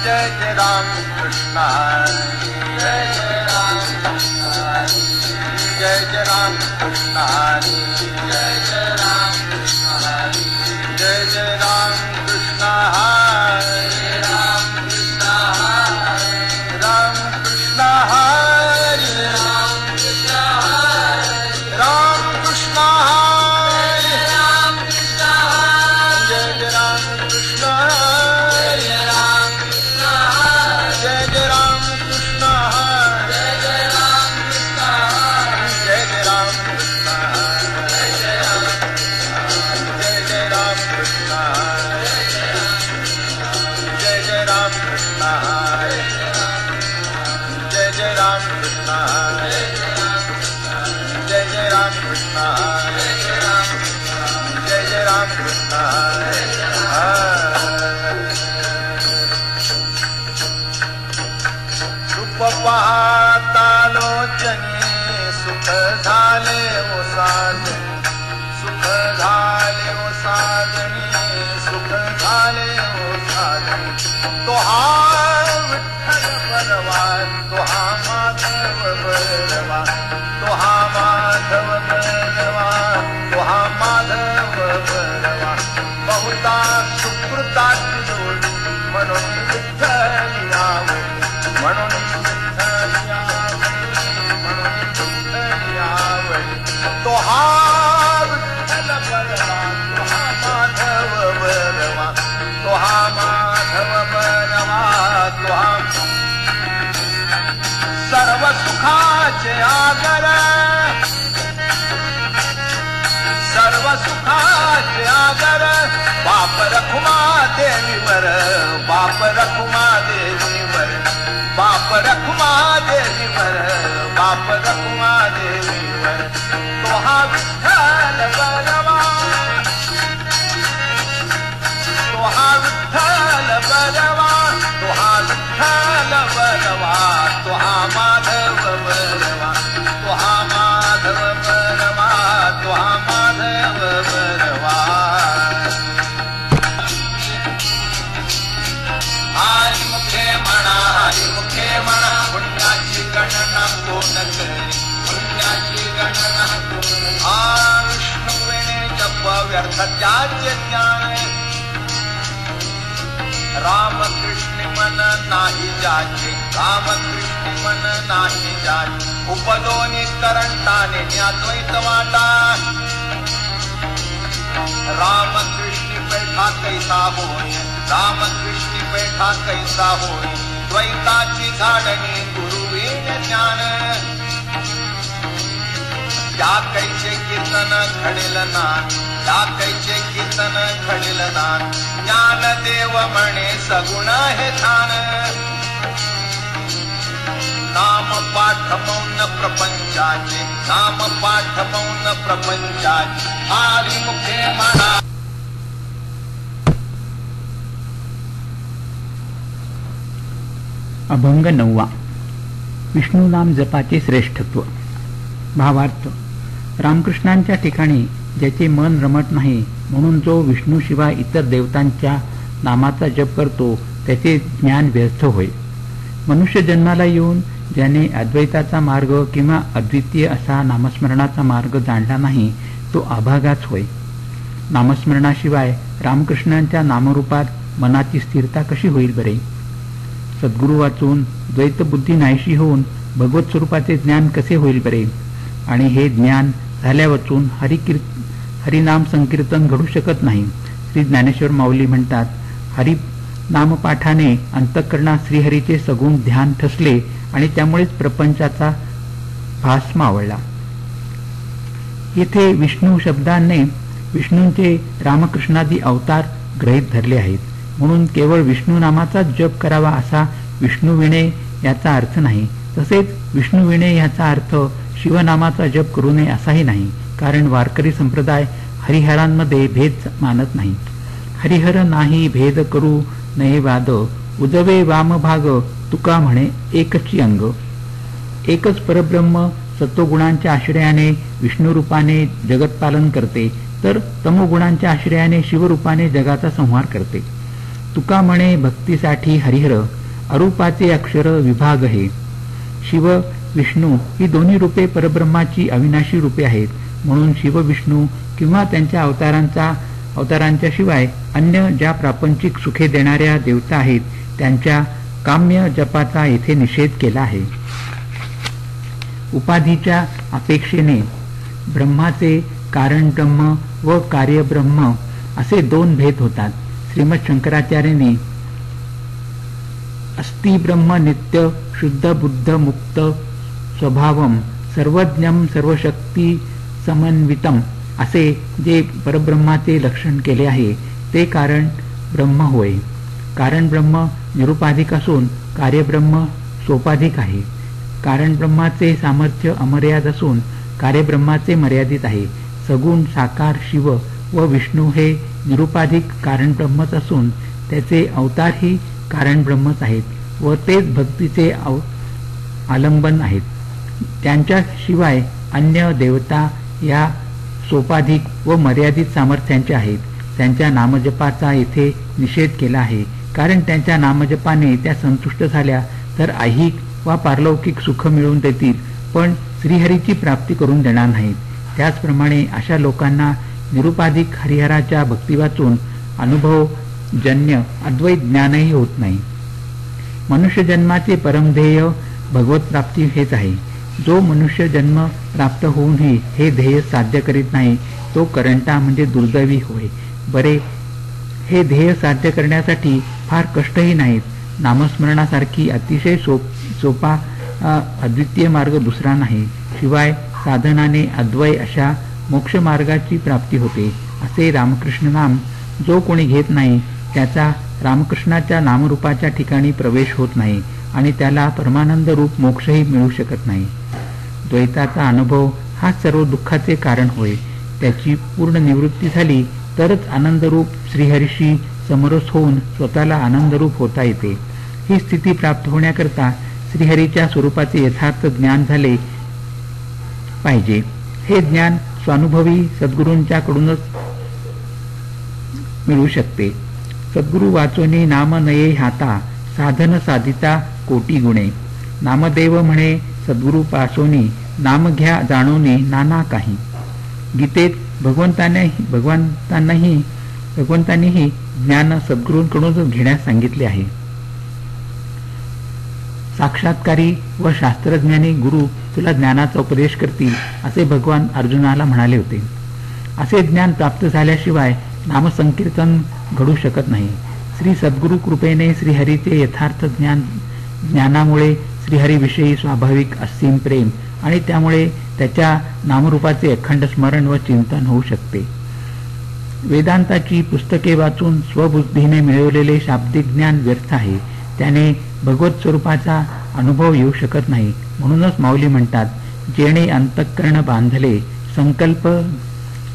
जय जय राम कृष्ण हरी जय जय राम कृष्ण हरी जय जय राम कृष्ण हरी जय जय राम कृष्ण हरी जय जय राम कृष्ण हरी राम कृष्ण हरी राम कृष्ण हरी राम कृष्ण हरी राम कृष्ण हरी राम कृष्ण हरी जय जय राम कृष्ण हरी राम कृष्ण हरी जय जय राम कृष्ण हरी जय जय राम कृष्ण हरी जय जय राम कृष्ण हरी जय जय राम कृष्ण हरी जय जय राम कृष्ण हरी जय जय राम कृष्ण हरी जय जय राम कृष्ण हरी जय जय राम कृष्ण हरी रूप पाहता लोचनी सुख झाले ओ साजनी सुख झाले ओ साजनी सुख झाले ओ साजनी तो हा विठ्ठल बलवा तो हा माधव बलवा तो हा माधव बलवा तो हा माधव बलवा बहुता सुकृताची जोडी म्हणून विठ्ठल यावं म्हणून विठ्ठल यावं म्हणून विठ्ठल यावं तो हा विठ्ठल बलवा तो हा माधव बलवा तो हा माधव बलवा तो हा सर्व सुखाचे आगर सर्व सुखाचे आगर बाप रखुमा देवीवर बाप रखुमा देवीवर बाप रखुमा देवीवर बाप रखुमा देवीवर तो हा विठ्ठल बलवा तो हा विठ्ठल बलवा तो हा विठ्ठल बलवा तो हा माधव बलवा तो हा माधव बलवा तो हा माधव बलवा हरी मुखे म्हणा पुण्याची गणना कोण करी पुण्याची गणना कोण विष्णू वेणे जप व्यर्थ त्याचे ज्ञान रामकृष्ण मन नाही जाचे रामकृष्ण मन नाही जाचे उपदोनी करंटाने ज्ञाद्वैत वाटा रामकृष्ण बैठा कैसा होय रामकृष्ण बैठा कैसा होय द्वैताची झाडणी गुरुवीण ज्ञान त्या कैचे कीर्तन घडेल ना त्या कैचे कीर्तन घडेल ना ज्ञान देव म्हणे सगुण हे ध्यान नाम पाठ मौन प्रपंचाचे नाम पाठ मौन प्रपंचाचे हरी मुखे म्हणा अभंग 9. विष्णू नाम जपाचे श्रेष्ठत्व. भावार्थ. रामकृष्णांच्या ठिकाणी ज्याचे मन रमत नाही म्हणून जो विष्णूशिवाय इतर देवतांच्या नामाचा जप करतो त्याचे ज्ञान व्यर्थ होय. मनुष्य जन्माला येऊन ज्याने अद्वैताचा मार्ग किंवा अद्वितीय असा नामस्मरणाचा मार्ग जाणला नाही तो अभागाच होय. नामस्मरणाशिवाय रामकृष्णांच्या नामरूपात मनाची स्थिरता कशी होईल बरे? सद्गुरू वाचून द्वैतबुद्धी नाहीशी होऊन भगवत स्वरूपाचे ज्ञान कसे होईल बरे? आणि हे ज्ञान झाल्या वाचून हरिनाम संकीर्तन घडू शकत नाही. श्री ज्ञानेश्वर माऊली म्हणतात, हरि नामपाठाने अंतःकरणात श्रीहरीचे सगुण ध्यान ठसले आणि त्यामुळेच प्रपंचाचा भास मावळला. येथे विष्णू शब्दाने विष्णूंचे रामकृष्णादी अवतार गृहीत धरले आहेत. म्हणून केवळ विष्णू नामाचा जप करावा असा विष्णुविणे याचा अर्थ नाही. तसेच विष्णुविणे याचा अर्थ शिवनामाचा जप करू नये असाही नाही. कारण वारकरी संप्रदाय हरिहरांमध्ये भेद मानत नाही. हरिहर नाही भेद करू नये वाद, उजवे वामभाग तुका म्हणे एकची अंग. एकच परब्रह्म सत्वगुणांच्या आश्रयाने विष्णुरूपाने जगतपालन करते, तर तमोगुणांच्या आश्रयाने शिवरूपाने जगाचा संहार करते. तुका म्हणे भक्तीसाठी हरिहर अरूपाचे अक्षर विभाग हे. शिव विष्णू ही दोन्ही रूपे परब्रह्माची अविनाशी रूपे आहेत. म्हणून शिव विष्णू किंवा त्यांच्या अवतारांच्या शिवाय अन्य ज्या प्रापंचिक सुखे देणाऱ्या देवता आहेत त्यांच्या काम्य जपाचा येथे निषेध केला आहे. उपाधीच्या अपेक्षेने ब्रह्माचे कारण ब्रह्म व कार्यब्रह्म असे दोन भेद होतात. श्रीमद शंकराचार्यांनी अस्ति ब्रह्म नित्य शुद्ध बुद्ध मुक्त स्वभावम सर्वज्ञम सर्वशक्ती समन्वितम असे जे परब्रह्माचे लक्षण केले आहे ते कारण ब्रह्म होय. कारण ब्रह्म निरुपाधिक असून कार्यब्रह्म सोपाधिक आहे. कारण ब्रह्माचे सामर्थ्य अमर्याद असून कार्यब्रह्माचे मर्यादित आहे. सगुण साकार शिव व विष्णू हे निरुपाधिक कारण ब्रह्मच असून त्याचे अवतारही कारण ब्रह्मच आहेत व तेच भक्तीचे आलंबन आहेत. त्यांच्याशिवाय अन्य देवता या सोपाधिक व मर्यादित सामर्थ्यांचे आहेत. त्यांच्या नामजपाचा येथे निषेध केला आहे कारण त्यांच्या नामजपाने त्या संतुष्ट झाल्या तर ऐहिक वा पारलौकिक सुख मिळवून देतील पण श्रीहरीची प्राप्ती करून देणार नाहीत. त्याचप्रमाणे अशा लोकांना निरुपाधिक हरिहराच्या भक्ती वाचून अनुभवजन्य अद्वैत ज्ञानही होत नाही. मनुष्य जन्माचे परमध्येय भगवत प्राप्ती हेच आहे. जो मनुष्य जन्म प्राप्त होऊनही हे ध्येय साध्य करीत नाही तो करंटा म्हणजे दुर्दैवी होय. बरे, हे ध्येय साध्य करण्यासाठी फार कष्टही नाहीत. नामस्मरणासारखी अतिशय सोपा अद्वितीय मार्ग दुसरा नाही. शिवाय साधनाने अद्वय अशा मोक्ष मार्गाची प्राप्ती होते. असे रामकृष्ण नाम जो कोणी घेत नाही त्याचा रामकृष्णाच्या नामरूपाच्या ठिकाणी प्रवेश होत नाही आणि त्याला परमानंद रूप मोक्षही मिळू शकत नाही. द्वैताचा अनुभव हा सर्व दुःखाचे कारण होय. त्याची पूर्ण निवृत्ती झाली तरच आनंदरूप श्रीहरीशी समरस होऊन स्वतःला आनंदरूप होता येते. ही स्थिती प्राप्त होण्याकरता श्रीहरीच्या स्वरूपाचे यथार्थ ज्ञान झाले पाहिजे. हे ज्ञान स्वानुभवी सद्गुरूंच्याकडूनच मिळू शकते. सद्गुरु वाचोनी नाम नये हाता साधन साधिता कोटी गुणे. नामदेव म्हणे सद्गुरु पासोनी नाम घ्या जाणोनी नाना काही. गीतेत भगवंतांनीही ज्ञान सद्गुरूंकडूनच घेण्यास सांगितले आहे. साक्षात्कारी व शास्त्रज्ञानी गुरु तुला ज्ञानाचा उपदेश करतील असे भगवान अर्जुनाला म्हणाले होते. असे ज्ञान प्राप्त झाल्याशिवाय नामसंकीर्तन घडू शकत नाही. श्री सद्गुरु कृपेने श्रीहरीचे यथार्थ ज्ञानामुळे श्रीहरीविषयी स्वाभाविक असीम प्रेम आणि त्यामुळे त्याच्या नामरूपाचे अखंड स्मरण व चिंतन होऊ शकते. वेदांताची पुस्तके वाचून स्वबुद्धीने मिळवलेले शाब्दिक ज्ञान व्यर्थ आहे. त्याने भगवत स्वरूपाचा अनुभव येऊ शकत नाही. म्हणूनच माऊली म्हणतात, जेणे अंतःकरण बांधले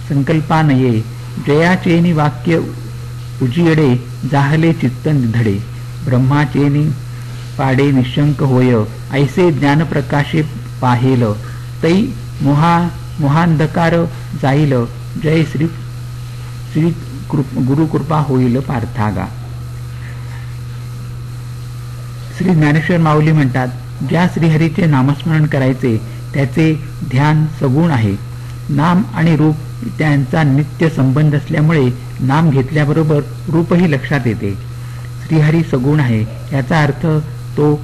संकल्पानये जयाचेनी वाक्य उजियडे जाहले चित्त निधडे. ब्रह्माचेनी पाडे निशंक होय ऐसे ज्ञान प्रकाशे पाहेल तै मोहांधकार जाईल जय श्री गुरुकृपा होईल पार्थागा. श्री ज्ञानेश्वर माऊली म्हणतात, ज्या श्रीहरीचे नामस्मरण करायचे त्याचे ध्यान सगुण आहे. नाम आणि रूप त्यांचा नित्य संबंध असल्यामुळे नाम घेतल्याबरोबर रूपही लक्षात येते. श्रीहरी सगुण आहे याचा अर्थ तो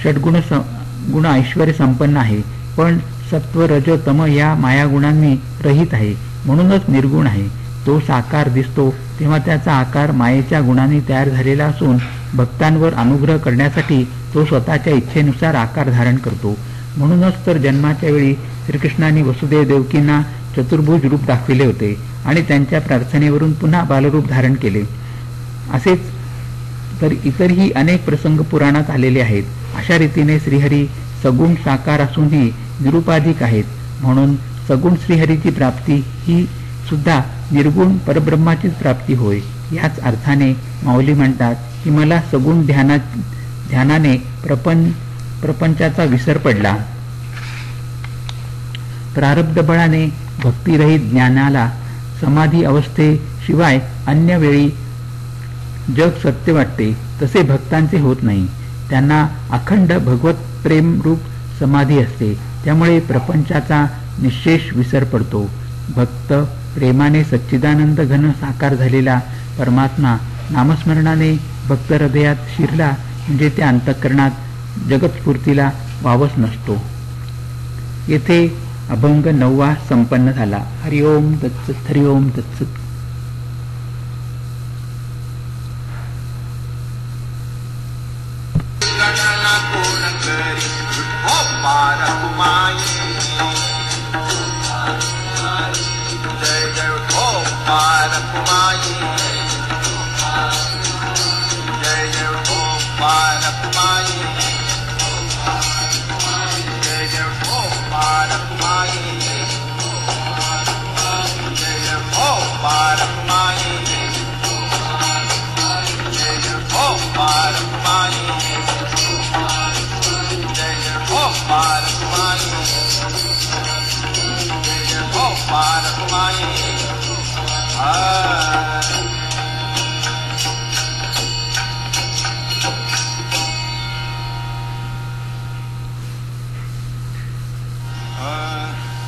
षड्गुण ऐश्वर्य संपन्न आहे पण सत्व रज तम या मायागुणांनी रहित आहे म्हणूनच निर्गुण आहे. तो साकार दिसतो तेव्हा त्याचा आकार मायेच्या गुणांनी तयार झालेला असून भक्तांवर अनुग्रह करण्यासाठी तो स्वतःच्या इच्छेनुसार आकार धारण करतो. म्हणूनच तर जन्माच्या वेळी श्रीकृष्णाने वसुदेव देवकींना चतुर्भुज रूप दाखविले होते आणि त्यांच्या प्रार्थनेवरून पुन्हा बालरूप धारण केले. असेच तर इतरही अनेक प्रसंग पुराणात आलेले आहेत. अशा रीतीने श्रीहरी सगुण साकार असूनही निरुपाधिक आहेत. म्हणून सगुण श्रीहरीची प्राप्ती ही सुद्धा निर्गुण परब्रह्माचीच प्राप्ती होय. याच अर्थाने माऊली म्हणतात की मला सगुण ध्यानाने प्रपंचाचा विसर पडला. प्रारब्ध बळाने भक्तिरहित ज्ञानाला समाधी अवस्थेशिवाय अन्य वेळी जग सत्य वाटते तसे भक्तांचे होत नाही. त्यांना अखंड भगवत प्रेम रूप समाधी असते. त्यामुळे प्रपंचाचा निश्शेष विसर पडतो. भक्त प्रेमाने सच्चिदानंद घन साकार झालेला परमात्मा नामस्मरणाने भक्त हृदयात शिरला म्हणजे त्या अंतःकरणात जगतस्फूर्तीला वावच नसतो. येथे अभंग 9 संपन्न झाला. हरिओम तत्सत. हरिओम तत्सत.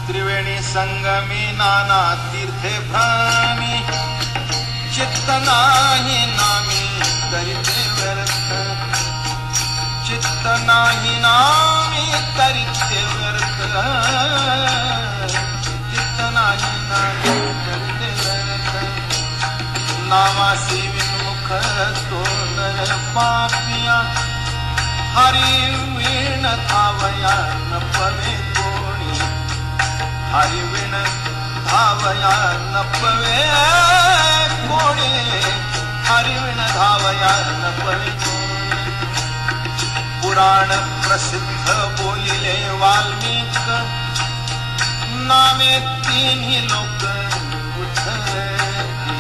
त्रिवेणी संगमी नाना तीर्थे भ्रामी चित्त नाही नामी तरिते व्यर्थ चित्त नाही नामी तरिते व्यर्थ चित्त नाही नामी तरिते व्यर्थ नामासी विमुख तो नर पापिया हरि वीण धावया न पवे कोणी हरि वीण धावया न पवे कोणी हरि वीण धावया न पवे कोणी पुराण प्रसिद्ध बोलिले वाल्मीक नामे तिन्ही लोक उद्धरती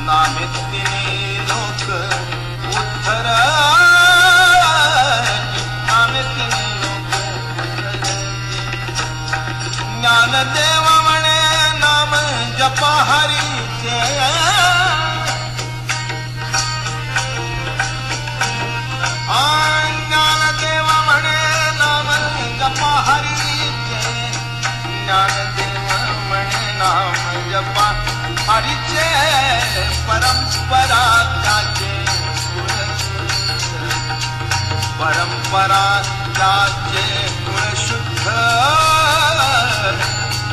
नामे तिन्ही लोक उद्धरती नामे तिन्ही लोक उद्धरती ज्ञानदेव म्हणे नाम जपा हरीचे ज्ञानदेव म्हणे नाम जपा हरीचे ज्ञानदेव म्हणे नाम जपा हरीचे परंपरा त्याचे परंपरा त्याचे कुळ शुद्ध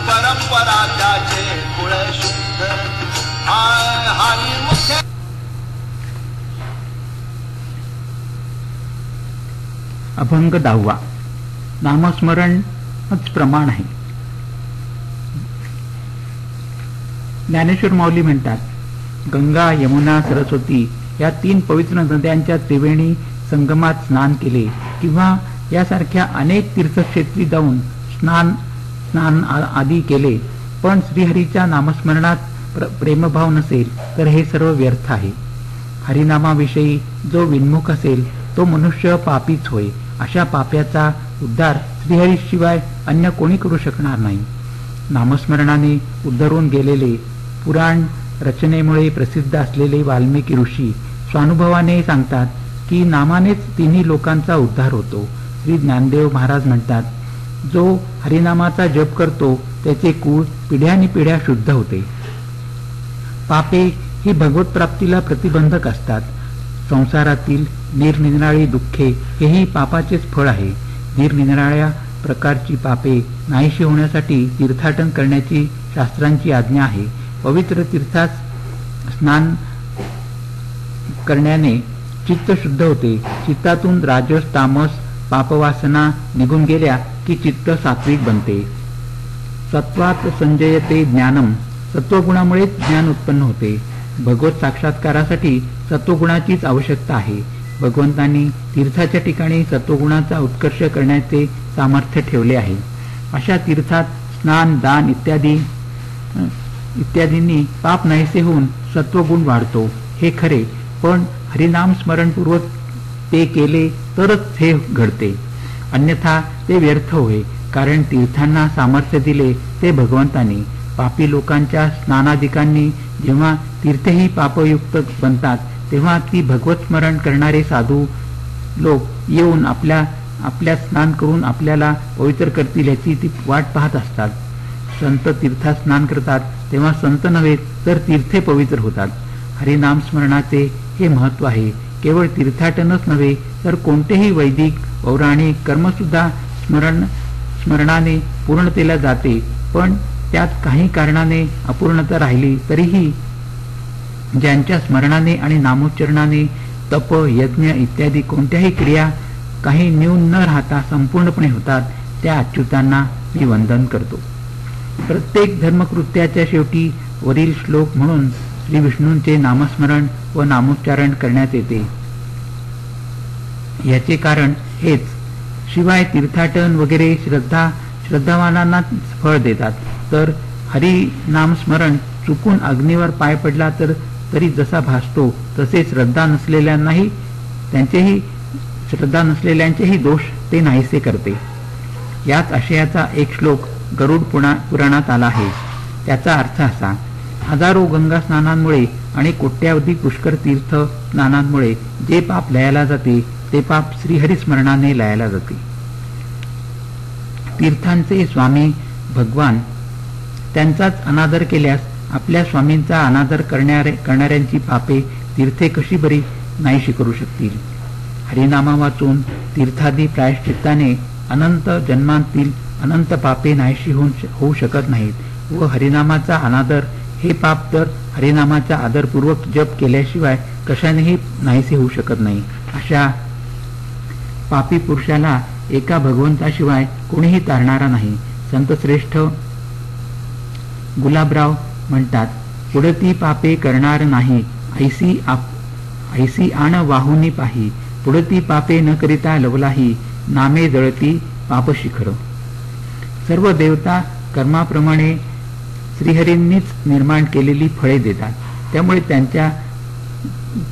परंपरा त्याचे कुळ शुद्ध हरी मुख्य. अभंग 10. नामस्मरणच प्रमाण आहे. ज्ञानेश्वर माऊली म्हणतात, गंगा यमुना सरस्वती या 3 पवित्र नद्यांच्या त्रिवेणी संगमात स्नान केले किंवा यासारख्या अनेक तीर्थक्षेत्री जाऊन स्नान आदी केले, पण श्रीहरीच्या नामस्मरणात प्रेमभाव नसेल तर हे सर्व व्यर्थ आहे. हरिनामाविषयी जो विन्मुख असेल तो मनुष्य पापीच होय. अशा पाप्याचा उद्धार श्रीहरीशिवाय अन्य कोणी करू शकणार नाही. नामस्मरणाने उद्धरून गेलेले पुराण रचनेमुळे प्रसिद्ध असलेले वाल्मिकी ऋषी स्वानुभवाने सांगतात की नामानेच तिन्ही लोकांचा उद्धार होतो. श्री ज्ञानदेव महाराज म्हणतात, जो हरिनामाचा जप करतो त्याचे कुळ पिढ्यानिपिढ्या शुद्ध होते. पापे ही भगवत प्राप्तीला प्रतिबंधक असतात. संसारातील निरनिराळी दुःखे हेही पापाचेच फळ आहे. निरनिराळ्या प्रकारची पापे नाहीशी होण्यासाठी तीर्थाटन करण्याची शास्त्रांची आज्ञा आहे. पवित्र तीर्थात स्नान करण्याने चित्त शुद्ध होते. चित्तातून राजस तामस पापवासना निघून गेल्या की चित्त सात्विक बनते. सत्वात संजयते ज्ञानम. सत्वगुणामुळेच ज्ञान उत्पन्न होते. भगवत साक्षात्कारासाठी सत्वगुणाचीच आवश्यकता आहे. भगवंतांनी तीर्थाच्या ठिकाणी सत्वगुणाचा उत्कर्ष करण्याचे सामर्थ्य ठेवले आहे. अशा तीर्थात स्नान दान इत्यादींनी पाप नाहीसे होऊन सत्वगुण वाढतो हे खरे, पण हरिनाम स्मरणपूर्वक ते केले तरच हे घडते. अन्यथा ते व्यर्थ होय. कारण तीर्थांना सामर्थ्य दिले ते भगवंतांनी. पापी लोकांच्या स्नानादिकांनी जेव्हा तीर्थही पापयुक्त बनतात तेव्हा ती भगवत स्मरण करणारे साधू लोक येऊन आपल्या स्नान करून आपल्याला पवित्र करतील याची ती वाट पाहत असतात. संत तीर्थात स्नान करतात तेव्हा संत नव्हे तर तीर्थे पवित्र होतात. हरिनाम स्मरणाचे हे महत्व आहे. केवळ तीर्थाटनच नव्हे तर कोणतेही वैदिक पौराणिक कर्मसुद्धा स्मरणाने पूर्णतेला जाते. पण त्यात काही कारणाने अपूर्णता राहिली तरीही ज्यांच्या स्मरणाने आणि नामोच्चारणाने तप यज्ञ इत्यादी कोणत्याही क्रिया काही न्यून न राहता संपूर्णपणे होतात त्या अच्युतांना मी वंदन करतो. प्रत्येक धर्मकृत्याच्या शेवटी वरील श्लोक म्हणून श्री विष्णूंचे नामस्मरण व नामोच्चारण करण्यात येते. याचे कारण हेच. शिवाय तीर्थाटन वगैरे श्रद्धावानांना फळ देतात. तर हरिनामस्मरण चुकून अग्नीवर पाय पडला तरी जसा भासतो तसे श्रद्धा नसलेल्यांचेही दोष ते नाहीसे करते. याच आशयाचा एक श्लोक गरुड पुराणात आला आहे. त्याचा अर्थ असा: हजारो गंगा स्नानांमुळे आणि कोट्यावधी पुष्कर तीर्थ स्नानांमुळे जे पाप लयाला जाते ते पाप श्रीहरिस्मरणाने लयाला जाते. तीर्थांचे स्वामी भगवान त्यांचाच अनादर केल्यास आपल्या स्वामींचा अनादर करणाऱ्यांची पापे तीर्थे कशी बरी नाहीशी करू शकतील. हरिनामा वाचून तीर्थादी प्रायश्चित्ताने अनंत जन्मांतील अनंत पापे नाहीशी होऊ शकत नाहीत व हरिनामाचा अनादर हे पाप तर हरिनामाचा आदरपूर्वक जप केल्याशिवाय कशानेही नाहीसे होऊ शकत नाही. अशा पापी पुरुषाला एका भगवंताशिवाय कोणीही तारणारा नाही. संत श्रेष्ठ गुलाबराव म्हणतात, पुढती पापे करणार नाही ऐसी आण वाहुनी पाही, पुढती पापे न करिता लवलाही, नामे जळती पाप शिखर. सर्व देवता कर्माप्रमाणे श्रीहरींनीच निर्माण केलेली फळे देतात.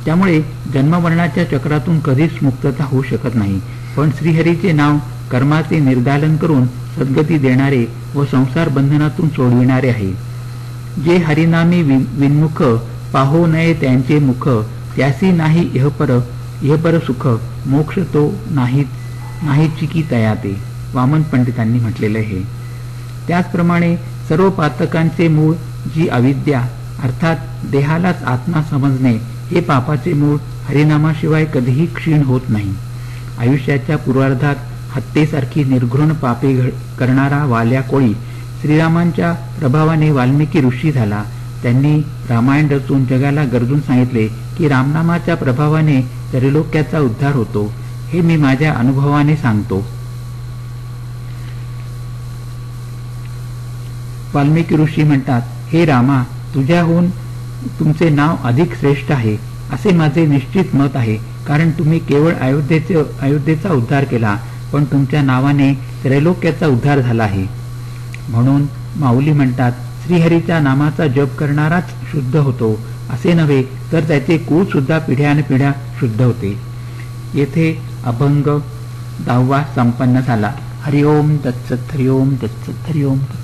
त्यामुळे जन्ममरणाच्या चक्रातून कधीच मुक्तता होऊ शकत नाही. पण श्रीहरीचे नाव कर्माचे निर्दालन करून सद्गती देणारे व संसार बंधनातून सोडविणारे आहे. जे हरिनामी विन्मुख, पाहो नये त्यांचे मुख, त्यासी नाही इहपर सुख, मोक्ष तो नाहीची की तयाते. वामन पंडितांनी म्हटलेले आहे. त्याचप्रमाणे सर्व पातकांचे मूळ जी अविद्या अर्थात देहालाच आत्मा समजणे हे पापाचे मूळ हरिनामाशिवाय कधीही क्षीण होत नाही. आयुष्याच्या पूर्वार्धात हत्येसारखी निर्घृण पापे करणारा वाल्या कोळी श्रीरामांच्या प्रभावाने वाल्मिकी ऋषी झाला. त्यांनी रामायण रचून जगाला गरजून सांगितले की रामनामाच्या प्रभावाने त्रैलोक्याचा उद्धार होतो. हे मी माझ्या अनुभवाने सांगतो. वाल्मिकी ऋषी म्हणतात, हे रामा, तुझ्याहून तुमचे नाव अधिक श्रेष्ठ आहे असे माझे निश्चित मत आहे. कारण तुम्ही केवळ अयोध्येचा उद्धार केला, पण तुमच्या नावाने त्रैलोक्याचा उद्धार झाला आहे. म्हणून माऊली म्हणतात, श्रीहरीच्या नामाचा जप करणाराच शुद्ध होतो असे नव्हे तर त्याचे कुळ सुद्धा पिढ्यानपिढ्या शुद्ध होते. येथे अभंग 10वा संपन्न झाला. हरिओम तत्सत, हरिओम तत्सत, हरिओम तत्सत.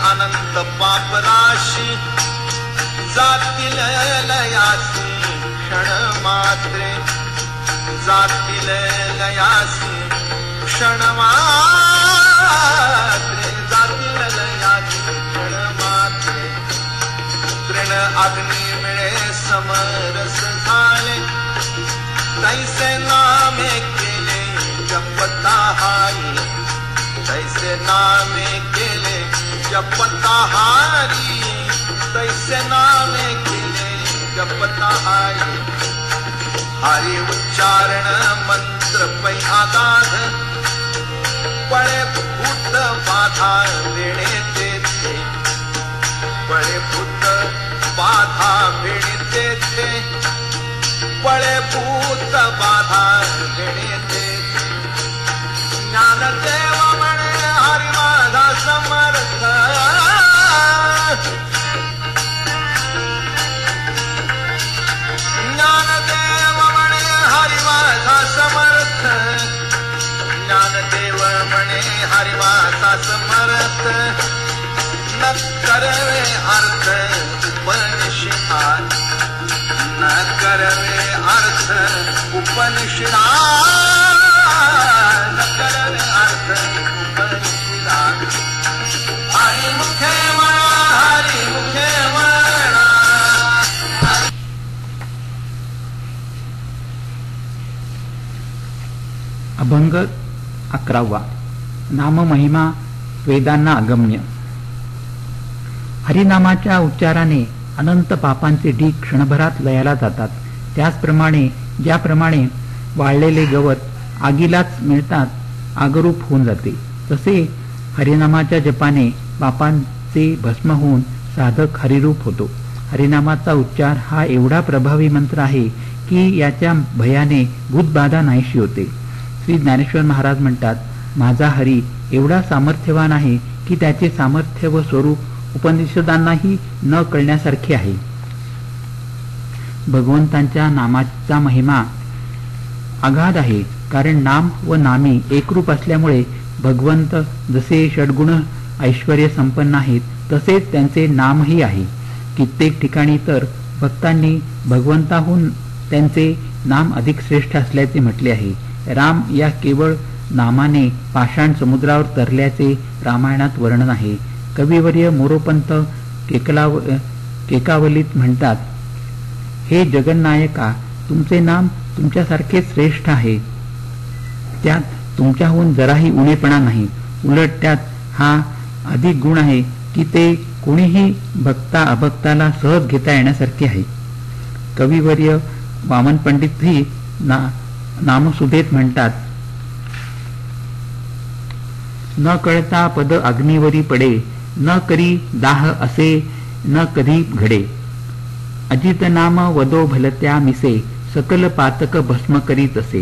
अनंत पापराशी जातील लयासी क्षण मात्रे, जातील लयासी क्षण मात्रे, जातील लयासी क्षण मात्रे. तृण अग्नी मिळे समरस झाले, तैसे नामे केले जपता हारी, तैसे नामे केले जपता हारी, तैसे नामे केले जपता हारी. हरि उच्चारण मंत्र पै आगाध, पळे भूत बाधा वेणे तेथे, पळे भूत बाधा वेणे तेथे. अर्थ उपनिषदात न करवे अर्थ उपनिषदात न करवे अर्थ उपनिषदात हरी मुखे म्हणा हरी मुखे म्हणा. अभंग 11. नाममहिमा वेदांना अगम्य. हरिनामाच्या उच्चाराने अनंत पापांचे ढीग क्षणभरात लयाला जातात. त्याचप्रमाणे ज्याप्रमाणे वाळलेले गवत आगीलाच मिळतात आगरूप होऊन जाते, तसे हरिनामाच्या जपाने पापांचे भस्म होऊन साधक हरिरूप होतो. हरिनामाचा उच्चार हा एवढा प्रभावी मंत्र आहे की याच्या भयाने भूतबाधा नाहीशी होते. श्री ज्ञानेश्वर महाराज म्हणतात, माझा हरी एवढा सामर्थ्यवान आहे की त्याचे सामर्थ्य व स्वरूप उपनिषदांनाही न कळण्यासारखे आहे. भगवंतांच्या नामाचा महिमा अगाध आहे, कारण नाम व नामी एकरूप असल्यामुळे भगवंत जसे षड्गुण ऐश्वर्य संपन्न आहेत तसेच त्यांचे नामही आहे. कित्येक ठिकाणी तर भक्तांनी भगवंताहून त्यांचे नाम अधिक श्रेष्ठ असल्याचे म्हटले आहे. राम या केवळ नामाने पाषाण समुद्रावर तरल्याचे रामायणात वर्णन आहे. कविवर्य मोरोपंत केकावलीत म्हणतात, हे जगन्नायका, तुमचे नाम तुमच्यासारखे श्रेष्ठ आहे. त्यात तुमच्याहून जराही उणेपणा नाही. उलट त्यात हा अधिक गुण आहे की ते कोणीही भक्ता अभक्ताला सहज घेता येण्यासारखे आहे. कविवर्य वामन पंडितही नामसुधेत म्हणतात, न कळता पद अग्नीवरी पडे, न करी दाह असे न कधी घडे. अजित नाम वदो भलत्या मिसे, सकल पातक भस्म करीत असे.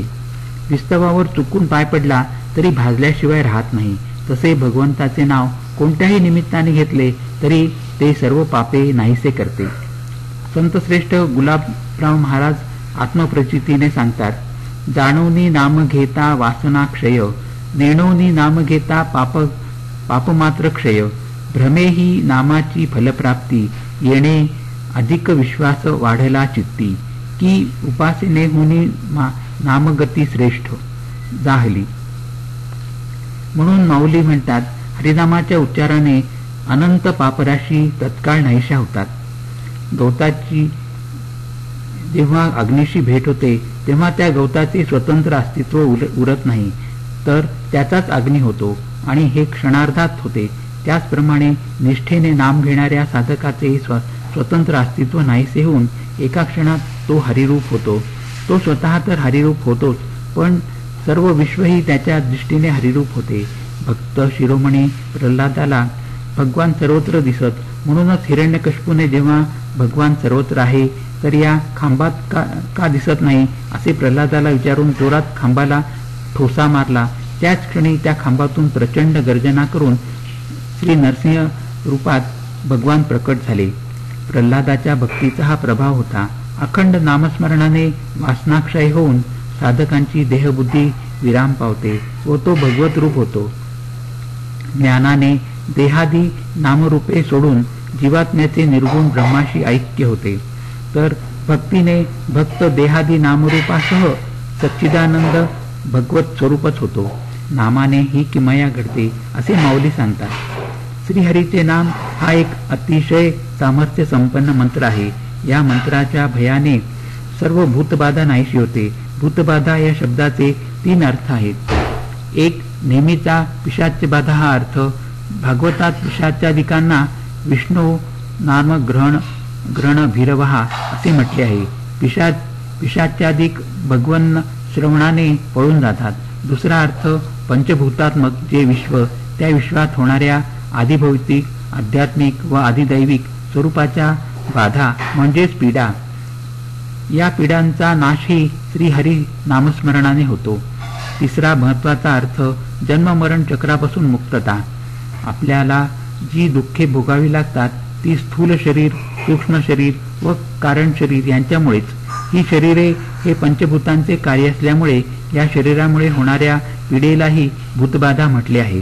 विस्तवावर चुकून पाय पडला तरी भाजल्याशिवाय राहत नाही. तसे भगवंताचे नाव कोणत्याही निमित्ताने घेतले तरी ते सर्व पापे नाहीसे करते. संतश्रेष्ठ गुलाबराव महाराज आत्मप्रचितीने सांगतात, जाणोनी नाम घेता वासना क्षय, नेणोनी नाम घेता पापमात्र क्षय. भ्रमे ही नामाची फलप्राप्ती, येणे अधिक विश्वास वाढला चित्ती. की उपासने होनी नामगती श्रेष्ठ जाहली. म्हणून माऊली म्हणतात, हरिनामाच्या उच्चाराने अनंत पापराशी तत्काळ नाहीशा होतात. गवताची जेव्हा अग्नीशी भेट होते तेव्हा त्या गवताचे स्वतंत्र अस्तित्व उरत नाही, तर त्याचाच अग्नी होतो आणि हे क्षणार्धात होते. त्याचप्रमाणे निष्ठेने नाम घेणाऱ्या साधकाचे स्वतंत्र अस्तित्व नाहीसे होऊन एका क्षणात तो हरिरूप होतो. तो स्वतः तर हरिरूप होतोच, पण सर्व विश्वही त्याच्या दृष्टीने हरिरूप होते. भक्त शिरोमणी प्रल्हादाला भगवान सर्वत्र दिसत. म्हणूनच हिरण्यकश्यपूने जेव्हा भगवान सर्वत्र आहे तर या खांबात का दिसत नाही असे प्रल्हादाला विचारून जोरात खांबाला ठोसा मारला. त्याच क्षणी त्या खांबातून प्रचंड गर्जना करून श्री नरसिंह रूपात भगवान प्रकट झाले. प्रल्हादाच्या भक्तीचा हा प्रभाव होता. अखंड नामस्मरणाने वासनाक्षय होऊन साधकांची देहबुद्धी विराम पावते व तो भगवत रूप होतो. ज्ञानाने देहादी नामरूपे सोडून जीवात्म्याचे निर्गुण ब्रह्माशी ऐक्य होते, तर भक्तीने भक्त देहादी नामरूपासह सच्चिदानंद भगवत स्वरूपच होतो. नामाने ही किमया घडते असे माऊली सांगतात. श्रीहरीचे नाम हा एक अतिशय सामर्थ्य संपन्न मंत्र आहे. या मंत्राच्या भयाने सर्व भूतबाधा नाहीशी होते. भूतबाधा या शब्दाचे 3 अर्थ आहेत. एक, नेहमीचा पिशाच्यबाधा हा अर्थ. भागवतात पिशाच्यादिकांना विष्णू नाम ग्रहण भीरवहा असे म्हटले आहे. पिशाच्यादिक भगवन श्रवणाने पळून जातात. दुसरा अर्थ, पंचभूतात्मक जे विश्व, त्या विश्वात होणाऱ्या आदिभौतिक, आध्यात्मिक व आदिदैविक स्वरूपाच्या बाधा म्हणजेच पीडा. या पीडांचा नाशही श्रीहरी नामस्मरणाने होतो. तिसरा महत्वाचा अर्थ, जन्ममरण चक्रापासून मुक्तता. आपल्याला जी दुःखे भोगावी लागतात ती स्थूल शरीर, सूक्ष्म शरीर व कारण शरीर यांच्यामुळेच. ही शरीरे हे पंचभूतांचे कार्य असल्यामुळे या शरीरामुळे होणाऱ्या पीडेलाही भूतबाधा म्हटले आहे.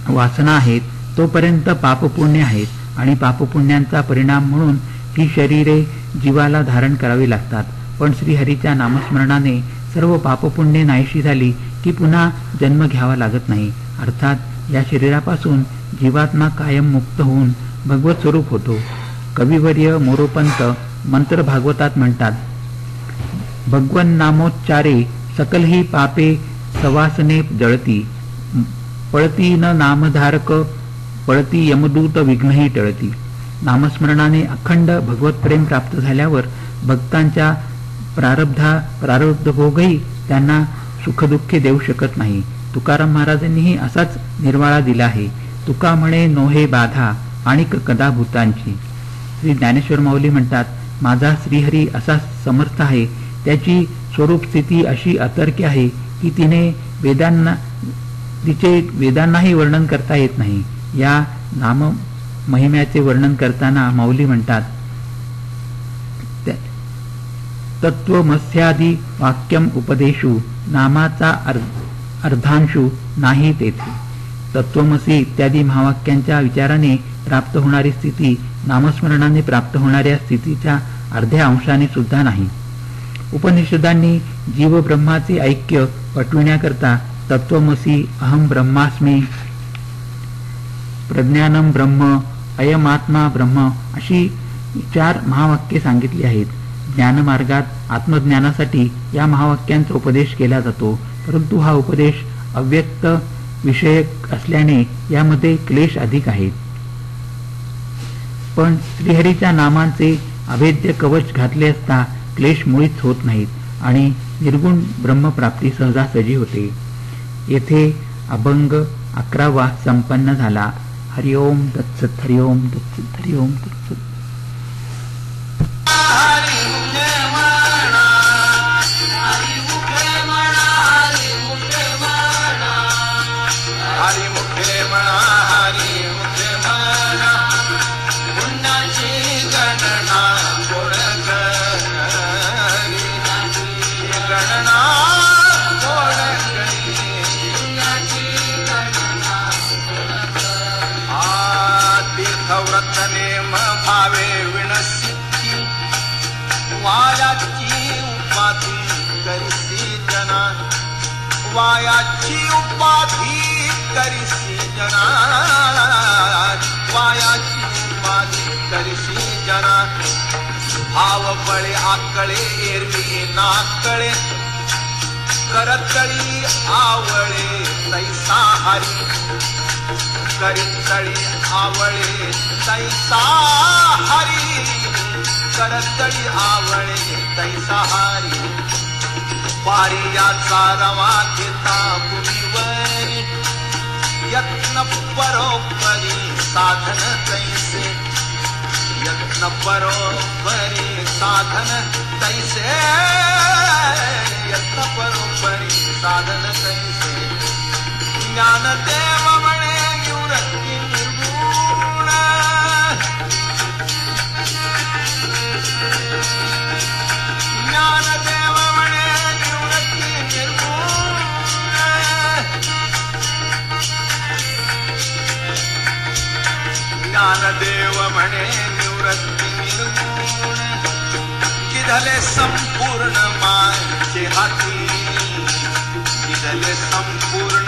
वासना आहेत तोपर्यंत पापपुण्य आहेत आणि पापपुण्यांचा परिणाम म्हणून ही शरीरे जीवाला धारण करावी लागतात. पण श्रीहरीच्या नामस्मरणाने सर्व पापपुण्ये नाहीशी झाली की पुन्हा जन्म घ्यावा लागत नाही. अर्थात या शरीरापासून जीवात्मा कायम मुक्त होऊन भगवत स्वरूप होतो. कविवर्य मोरोपंत मंत्र भागवतात म्हणतात, भगवन नामोच्चारे सकल ही पापे सवासने जळती, पळती न नामधारक पळती यमदूत विघ्नही टळती. नामस्मरणाने अखंड भगवत प्रेम प्राप्त झाल्यावर भक्तांच्या प्रारब्ध भोगही त्यांना सुखदुःखे देऊ शकत नाही. तुकाराम महाराजांनीही असाच निर्वाळा दिला आहे. तुका म्हणे नोहे बाधा आणि कदा भूतांची. श्री ज्ञानेश्वर माऊली म्हणतात, माझा श्रीहरी असा समर्थ आहे, त्याची स्वरूप स्थिती अशी अतर्क्य आहे की तिचे वेदांनाही वर्णन करता येत नाही. या नाम महिम्याचे वर्णन करताना माऊली म्हणतात, तत्वमस्यादी वाक्यम उपदेशू नामाचा अर्धांशू नाही तेथे. तत्वमसी इत्यादी महावाक्यांच्या विचाराने प्राप्त होणारी स्थिती नामस्मरणाने प्राप्त होणाऱ्या स्थितीच्या अर्ध्या अंशाने सुद्धा नाही. उपनिषदांनी जीव ब्रह्माचे ऐक्य पटविण्याकरता तत्वमसी, अहम ब्रह्मास्मी, प्रज्ञानम ब्रह्म, अयमात्मा ब्रह्म अशी 4 महावाक्ये सांगितली आहेत. ज्ञानमार्गात आत्मज्ञानासाठी या महावाक्यांचा उपदेश केला जातो, परंतु हा उपदेश अव्यक्त विषयक असल्याने यामध्ये क्लेश अधिक आहेत. पण श्रीहरीच्या नामांचे अभेद्य कवच घातले असता क्लेश मुळीच होत नाहीत आणि निर्गुण ब्रह्मप्राप्ती सहजासहजी होते. येथे अभंग 11वा संपन्न झाला. हरिओम तत्सत. हरिओम तत्सत. हरिओम तत्सत. वायाची उपाधी करिसी जना, वायाची उपाधी करिसी जना. भाव बळे आकळे एरवी नाकळे, करतळी आवळे तैसा हरी, करतळी आवळे तैसा हरी, करतळी आवळे तैसा हरी. पारियाचा रवा घेता भूमीवरी, यत्न परोपरी साधन तैसे, यत्न परोपरी साधन तैसे, यत्न परोपरी साधन तैसे. ज्ञानदेव म्हणे निवृत्ती निर्गुण, ज्ञानदेव म्हणे निवृत्ती निर्गुण, ज्ञानदेव म्हणे निवृत्ती निर्गुण. किधले संपूर्ण माझे हाती, किधले संपूर्ण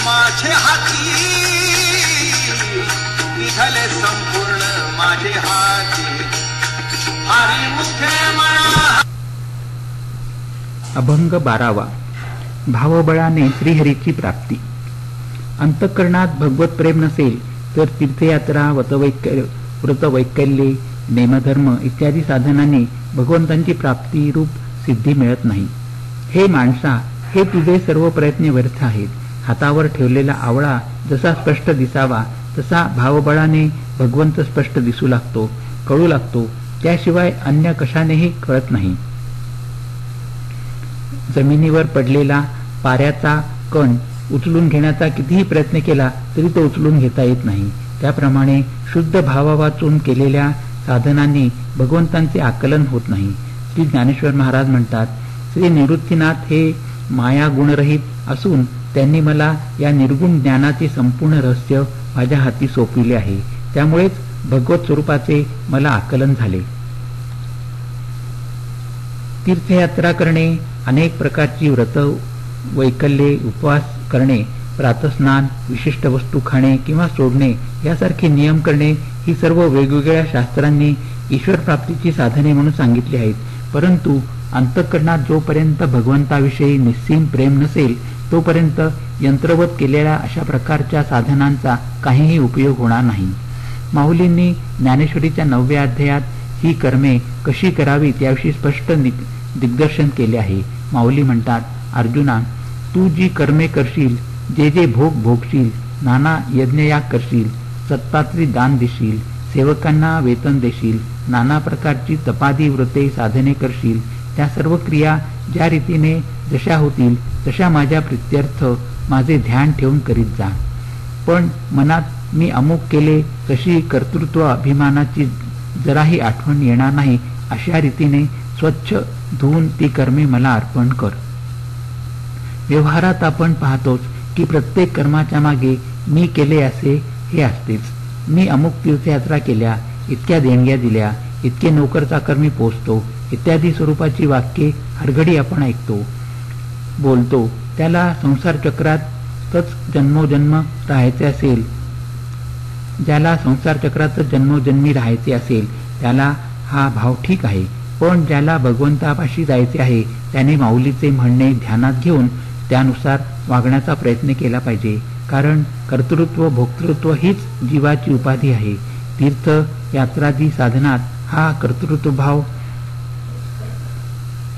माझे हाती, निघाले संपूर्ण माझे हाती. हरी मुखे म्हणा. अभंग 12वा. भावबळाने श्रीहरीची प्राप्ती. अंतःकरणात भगवत प्रेम नसेल तर तीर्थयात्रा, व्रतवैकल्ये, नेमधर्म इत्यादी साधनांनी भगवंतांची प्राप्ती रूप सिद्धी मिळत नाही. हे माणसा, हे तुझे सर्व प्रयत्न व्यर्थ आहेत. हातावर ठेवलेला आवळा जसा स्पष्ट दिसावा तसा भावबळाने भगवंत स्पष्ट दिसू लागतो, कळू लागतो. त्याशिवाय अन्य कशानेही कळत नाही. जमिनीवर पडलेला पाऱ्याचा कण उचलून घेण्याचा कितीही प्रयत्न केला तरी तो उचलून घेता येत नाही. त्याप्रमाणे शुद्ध भावावाचून केलेल्या साधनांनी भगवंतांचे आकलन होत नाही. श्री ज्ञानेश्वर महाराज म्हणतात, श्री निवृत्तीनाथ हे माया गुणरहित असून त्यांनी मला या निर्गुण ज्ञानाचे संपूर्ण रहस्य माझ्या हाती सोपविले आहे. त्यामुळेच भगवत स्वरूपाचे मला आकलन झाले. तीर्थयात्रा करणे, अनेक प्रकारची व्रत वैकल्ये, उपवास करणे, प्रातस्नान, विशिष्ट वस्तू खाणे किंवा सोडणे यासारखे नियम करणे ही सर्व वेगवेगळ्या शास्त्रांनी ईश्वर प्राप्तीची साधने म्हणून सांगितली आहेत. परंतु अंतःकरणात जोपर्यंत भगवंताविषयी निस्सीम प्रेम नसेल तोपर्यंत यंत्रवत केलेल्या अशा प्रकारच्या साधनांचा काहीही उपयोग होणार नाही. माऊलींनी ज्ञानेश्वरीच्या 9व्या अध्यायात ही कर्मे कशी करावीत याविषयी स्पष्ट दिग्दर्शन केले आहे. माऊली म्हणतात, अर्जुना, तू जी कर्मे करशील, जे जे भोग भोगशील, नाना यज्ञयाग करशील, सत्पात्री दान देशील, सेवकांना वेतन देशील, नाना प्रकारची तपादी व्रते साधने करशील, त्या सर्व क्रिया ज्या रीतीने जशा होतील तशा माझ्या प्रित्यर्थ माझे ध्यान ठेवून करीत जा. पण मनात मी अमुक केले तशी कर्तृत्व अभिमानाची जराही आठवण येणार नाही अशा रीतीने स्वच्छ धुवून ती कर्मे मला अर्पण कर. व्यवहारात आपण पाहतोच की प्रत्येक कर्माच्या मागे मी केले असे हे असतेच. मी अमुक तीर्थयात्रा केल्या, इतक्या देणग्या दिल्या, इतके नोकर चाकर मी पोचतो इत्यादी स्वरूपाची वाक्ये हरघडी आपण ऐकतो, बोलतो. त्याला संसार चक्रातच जन्मोजन्म राहायचे असेल, ज्याला संसार चक्रातच जन्मोजन्मी राहायचे असेल त्याला हा भाव ठीक आहे. पण ज्याला भगवंतापाशी जायचे आहे त्याने माऊलीचे म्हणणे ध्यानात घेऊन त्यानुसार वागण्याचा प्रयत्न केला पाहिजे. कारण कर्तृत्व भोक्तृत्व हीच जीवाची उपाधी आहे. तीर्थ यात्रादी साधनात हा कर्तृत्व भाव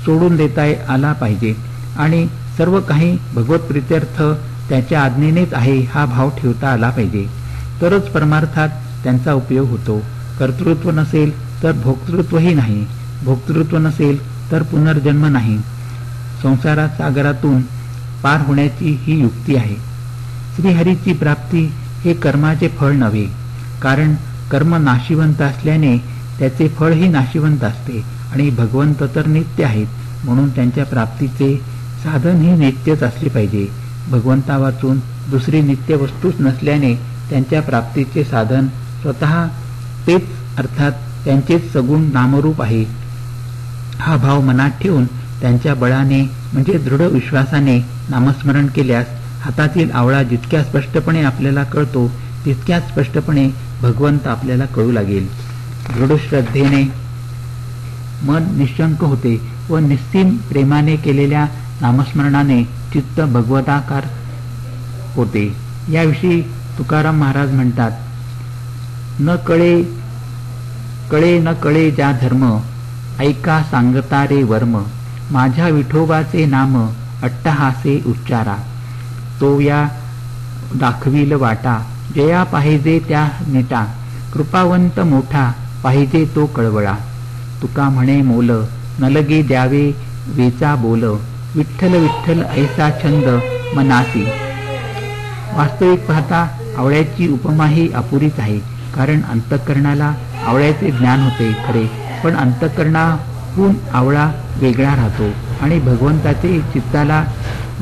सोडून देता आला पाहिजे आणि सर्व काही भगवत प्रीत्यर्थ त्याच्या आज्ञेनेच आहे हा भाव ठेवता आला पाहिजे. तरच परमार्थात त्यांचा उपयोग होतो. कर्तृत्व नसेल तर भोक्तृत्वही नाही, भोक्तृत्व नसेल तर पुनर्जन्म नाही. संसारात सागरातून पार होण्याची ही युक्ती आहे. श्रीहरीची प्राप्ती हे कर्माचे फळ नव्हे, कारण कर्म नाशिवंत असल्याने त्याचे फळही नाशिवंत असते आणि भगवंत तर नित्य आहेत, म्हणून त्यांच्या प्राप्तीचे साधन ही नित्यच असले पाहिजे. भगवंता वाचून दुसरी नित्य वस्तूच नसल्याने त्यांच्या प्राप्तीचे साधन स्वतः तेच अर्थात त्यांचेच सगुण नामरूप आहे. हा भाव मनात ठेवून त्यांच्या बळाने म्हणजे दृढ विश्वासाने नामस्मरण केल्यास हातातील आवळा जितक्या स्पष्टपणे आपल्याला कळतो तितक्याच स्पष्टपणे भगवंत आपल्याला कळू लागेल. दृढ श्रद्धेने मन निशंक होते व निस्सीम प्रेमाने केलेल्या नामस्मरणाने चित्त भगवताकार होते. याविषयी तुकाराम महाराज म्हणतात, न कळे कळे न कळे ज्या धर्म, ऐका सांगता रे वर्म, माझ्या विठोबाचे नाम अट्टहासे उच्चारा, तो या दाखविल वाटा, जया पाहिजे त्या नेटा, कृपावंत मोठा पाहिजे तो कळवळा, तुका म्हणे मोल, नलगे द्यावे वेचा बोल, विठ्ठल विठ्ठल ऐसा छंद मनासी. वास्तविक पाहता आवळ्याची उपमाही अपुरीच आहे, कारण अंतःकरणाला आवळ्याचे ज्ञान होते खरे, पण अंतःकरणाहून आवळा वेगळा राहतो आणि भगवंताचे चित्ताला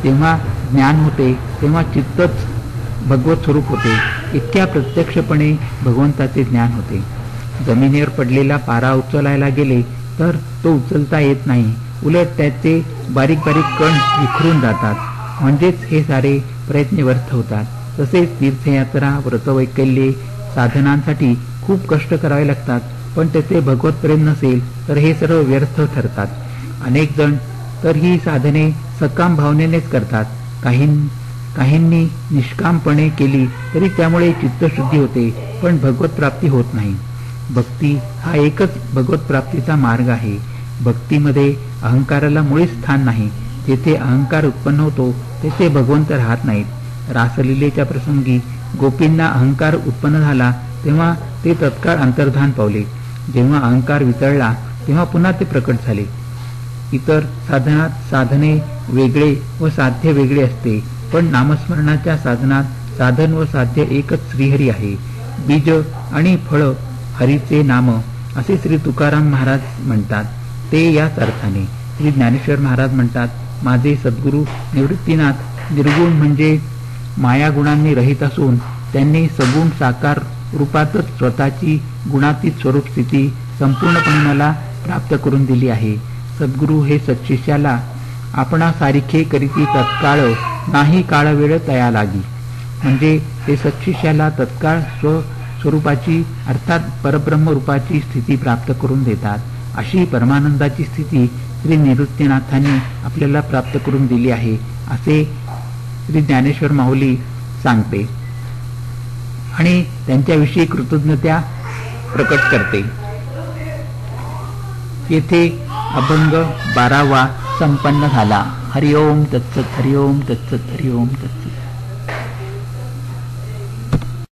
जेव्हा ज्ञान होते तेव्हा चित्तच भगवत स्वरूप होते. इतक्या प्रत्यक्षपणे भगवंताचे ज्ञान होते. जमिनीवर पडलेला पारा उचलायला गेले तर तो उचलता येत नाही, उलट त्याचे बारीक बारीक कण विखरून जातात, म्हणजेच हे सारे प्रयत्न व्यर्थ होतात. तसेच तीर्थयात्रा व्रतवैकल्ये साधनांसाठी खूप कष्ट करावे लागतात, पण त्याचे भगवत प्रेम नसेल तर हे सर्व व्यर्थ ठरतात. अनेक जण तर ही साधने सकाम भावनेनेच करतात. काहींनी निष्कामपणे केली तरी त्यामुळे चित्तशुद्धी होते, पण भगवत प्राप्ती होत नाही. भक्ती हा एकच भगवत प्राप्तीचा मार्ग आहे. भक्तीमध्ये अहंकाराला मुळीच स्थान नाही. जेथे अहंकार उत्पन्न होतो तेथे भगवंत राहत नाहीत. रासलीलेच्या प्रसंगी गोपींना अहंकार उत्पन्न झाला तेव्हा ते तत्काळ अंतर्धान पावले. जेव्हा अहंकार वितळला तेव्हा पुन्हा ते प्रकट झाले. इतर साधनात साधने वेगळे व साध्य वेगळे असते, पण नामस्मरणाच्या साधनात साधन व साध्य एकच श्रीहरी आहे. बीज आणि फळ हरीचे नाम असे श्री तुकाराम महाराज म्हणतात, ते याच अर्थाने. श्री ज्ञानेश्वर महाराज म्हणतात, माझे सद्गुरू निवृत्तीनाथ निर्गुण म्हणजे मायागुणांनी रहित असून त्यांनी सगुण साकार रूपातच स्वतःची गुणातीत स्वरूप स्थिती संपूर्णपणे मला प्राप्त करून दिली आहे. सद्गुरू हे सत्शिष्याला आपणा सारिखे करीती तत्काळ नाही काळ वेळ तया लागी, म्हणजे ते सत्शिष्याला तत्काळ स्वस्वरूपाची अर्थात परब्रह्म रूपाची स्थिती प्राप्त करून देतात. अशी परमानंदाची स्थिती श्री निवृत्तीनाथांनी आपल्याला प्राप्त करून दिली आहे, असे श्री ज्ञानेश्वर माऊली सांगते आणि त्यांच्याविषयी कृतज्ञता प्रकट करते. येथे अभंग 12वा संपन्न झाला. हरिओम तत्सत, हरिओम तत्सत, हरिओम तत्सत.